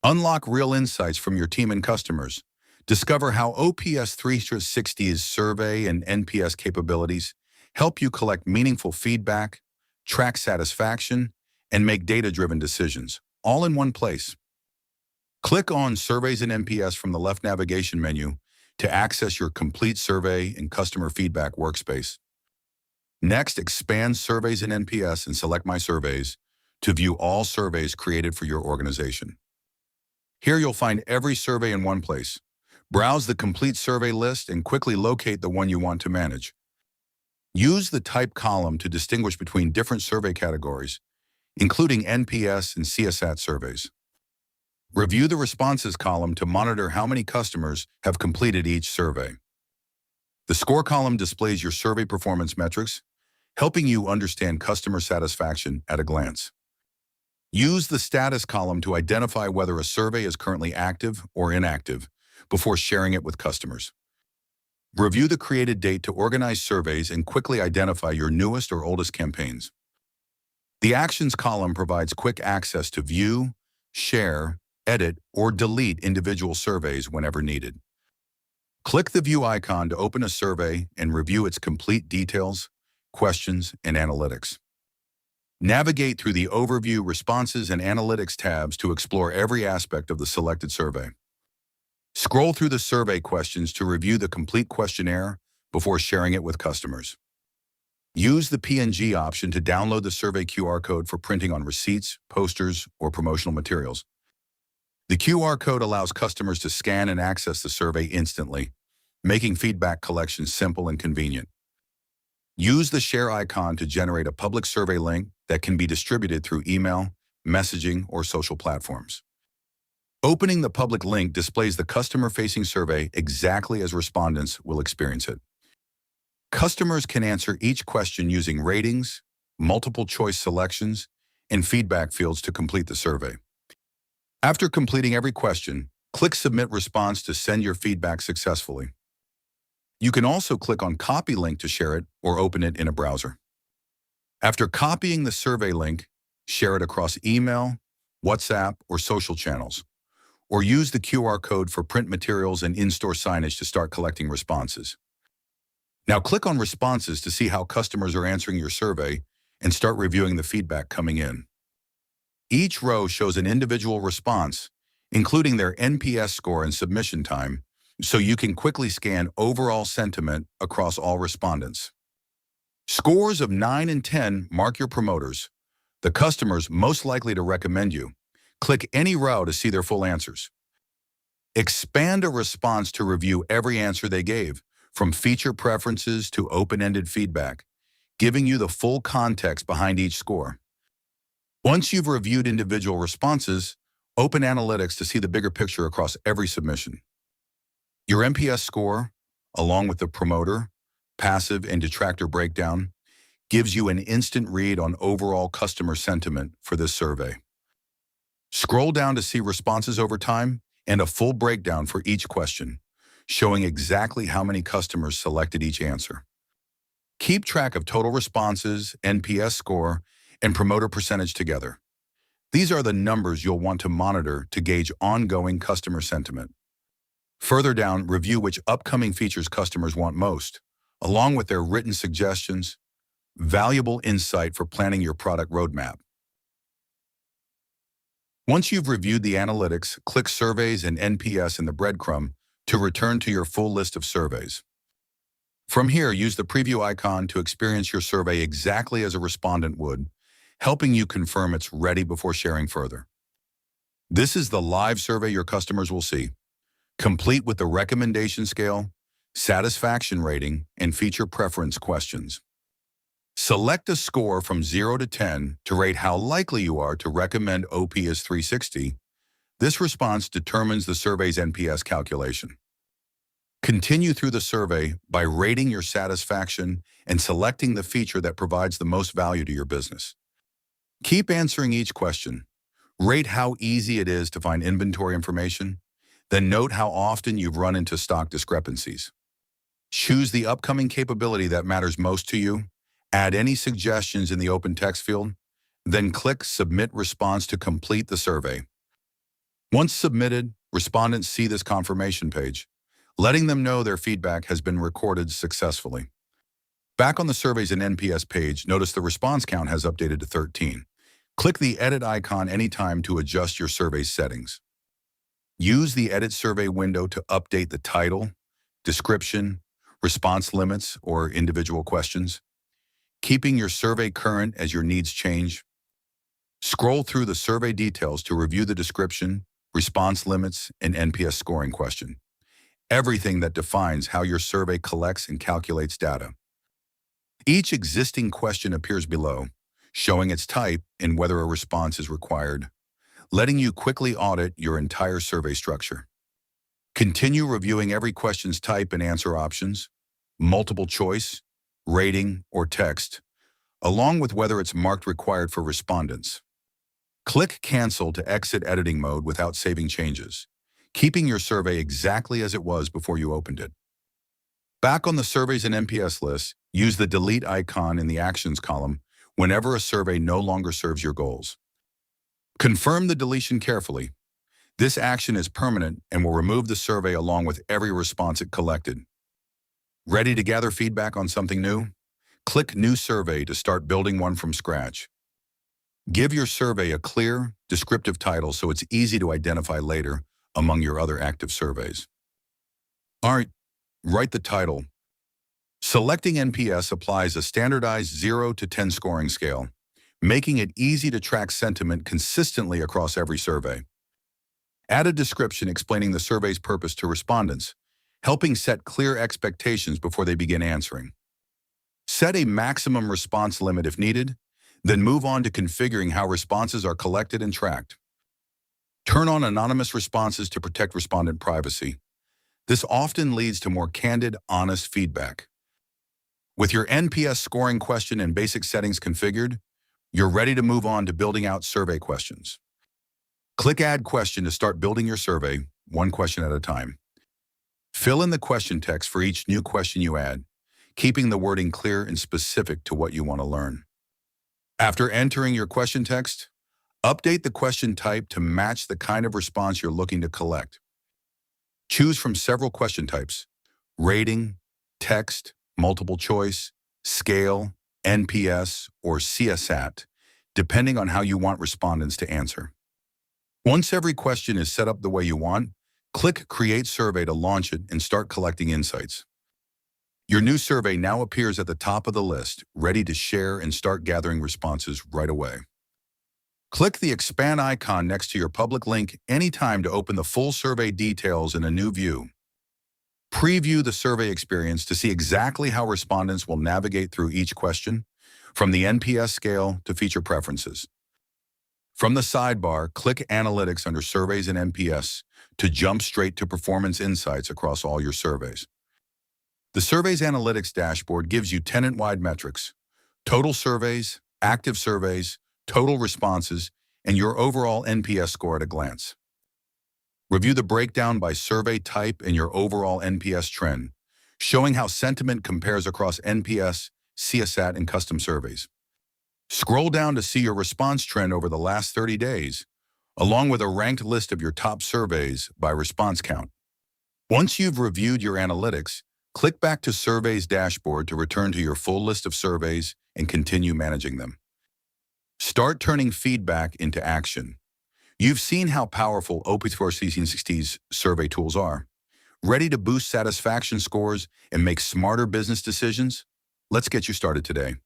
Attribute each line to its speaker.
Speaker 1: Unlock real insights from your team and customers. Discover how OPS360's survey and NPS capabilities help you collect meaningful feedback, track satisfaction, and make data-driven decisions, all in one place. Click on Surveys and NPS from the left navigation menu to access your complete survey and customer feedback workspace. Next, expand Surveys and NPS and select My Surveys to view all surveys created for your organization. Here you'll find every survey in one place. Browse the complete survey list and quickly locate the one you want to manage. Use the Type column to distinguish between different survey categories, including NPS and CSAT surveys. Review the Responses column to monitor how many customers have completed each survey. The Score column displays your survey performance metrics, helping you understand customer satisfaction at a glance. Use the Status column to identify whether a survey is currently active or inactive before sharing it with customers. Review the created date to organize surveys and quickly identify your newest or oldest campaigns. The Actions column provides quick access to view, share, edit, or delete individual surveys whenever needed. Click the View icon to open a survey and review its complete details, questions, and analytics. Navigate through the Overview, Responses, and Analytics tabs to explore every aspect of the selected survey. Scroll through the survey questions to review the complete questionnaire before sharing it with customers. Use the PNG option to download the survey QR code for printing on receipts, posters, or promotional materials. The QR code allows customers to scan and access the survey instantly, making feedback collection simple and convenient. Use the Share icon to generate a public survey link that can be distributed through email, messaging, or social platforms. Opening the public link displays the customer-facing survey exactly as respondents will experience it. Customers can answer each question using ratings, multiple-choice selections, and feedback fields to complete the survey. After completing every question, click Submit Response to send your feedback successfully. You can also click on Copy Link to share it or open it in a browser. After copying the survey link, share it across email, WhatsApp, or social channels, or use the QR code for print materials and in-store signage to start collecting responses. Now click on Responses to see how customers are answering your survey and start reviewing the feedback coming in. Each row shows an individual response, including their NPS score and submission time, so you can quickly scan overall sentiment across all respondents. Scores of 9 and 10 mark your promoters, the customers most likely to recommend you. Click any row to see their full answers. Expand a response to review every answer they gave, from feature preferences to open-ended feedback, giving you the full context behind each score. Once you've reviewed individual responses, open Analytics to see the bigger picture across every submission. Your NPS score, along with the promoter, passive, and detractor breakdown, gives you an instant read on overall customer sentiment for this survey. Scroll down to see responses over time and a full breakdown for each question, showing exactly how many customers selected each answer. Keep track of total responses, NPS score, and promoter percentage together. These are the numbers you'll want to monitor to gauge ongoing customer sentiment. Further down, review which upcoming features customers want most, along with their written suggestions, valuable insight for planning your product roadmap. Once you've reviewed the analytics, click Surveys and NPS in the breadcrumb to return to your full list of surveys. From here, use the preview icon to experience your survey exactly as a respondent would, helping you confirm it's ready before sharing further. This is the live survey your customers will see, complete with the recommendation scale, satisfaction rating, and feature preference questions. Select a score from 0 to 10 to rate how likely you are to recommend OPS360. This response determines the survey's NPS calculation. Continue through the survey by rating your satisfaction and selecting the feature that provides the most value to your business. Keep answering each question. Rate how easy it is to find inventory information, then note how often you've run into stock discrepancies. Choose the upcoming capability that matters most to you, add any suggestions in the open text field, then click Submit Response to complete the survey. Once submitted, respondents see this confirmation page, letting them know their feedback has been recorded successfully. Back on the Surveys and NPS page, notice the response count has updated to 13. Click the Edit icon anytime to adjust your survey settings. Use the Edit Survey window to update the title, description, response limits, or individual questions, keeping your survey current as your needs change. Scroll through the survey details to review the description, response limits, and NPS scoring question. Everything that defines how your survey collects and calculates data. Each existing question appears below, showing its type and whether a response is required, letting you quickly audit your entire survey structure. Continue reviewing every question's type and answer options, multiple choice, rating, or text, along with whether it's marked required for respondents. Click Cancel to exit editing mode without saving changes, keeping your survey exactly as it was before you opened it. Back on the Surveys and NPS list, use the Delete icon in the Actions column whenever a survey no longer serves your goals. Confirm the deletion carefully. This action is permanent and will remove the survey along with every response it collected. Ready to gather feedback on something new? Click New Survey to start building one from scratch. Give your survey a clear, descriptive title so it's easy to identify later among your other active surveys. All right, write the title. Selecting NPS applies a standardized 0 to 10 scoring scale, making it easy to track sentiment consistently across every survey. Add a description explaining the survey's purpose to respondents, helping set clear expectations before they begin answering. Set a maximum response limit if needed, then move on to configuring how responses are collected and tracked. Turn on anonymous responses to protect respondent privacy. This often leads to more candid, honest feedback. With your NPS scoring question and basic settings configured, you're ready to move on to building out survey questions. Click Add Question to start building your survey, one question at a time. Fill in the question text for each new question you add, keeping the wording clear and specific to what you want to learn. After entering your question text, update the question type to match the kind of response you're looking to collect. Choose from several question types: rating, text, multiple choice, scale, NPS, or CSAT, depending on how you want respondents to answer. Once every question is set up the way you want, click Create Survey to launch it and start collecting insights. Your new survey now appears at the top of the list, ready to share and start gathering responses right away. Click the Expand icon next to your public link anytime to open the full survey details in a new view. Preview the survey experience to see exactly how respondents will navigate through each question, from the NPS scale to feature preferences. From the sidebar, click Analytics under Surveys and NPS to jump straight to performance insights across all your surveys. The Surveys Analytics Dashboard gives you tenant-wide metrics: total surveys, active surveys, total responses, and your overall NPS score at a glance. Review the breakdown by survey type and your overall NPS trend, showing how sentiment compares across NPS, CSAT, and custom surveys. Scroll down to see your response trend over the last 30 days, along with a ranked list of your top surveys by response count. Once you've reviewed your analytics, click back to Surveys Dashboard to return to your full list of surveys and continue managing them. Start turning feedback into action. You've seen how powerful OPS360's survey tools are. Ready to boost satisfaction scores and make smarter business decisions? Let's get you started today.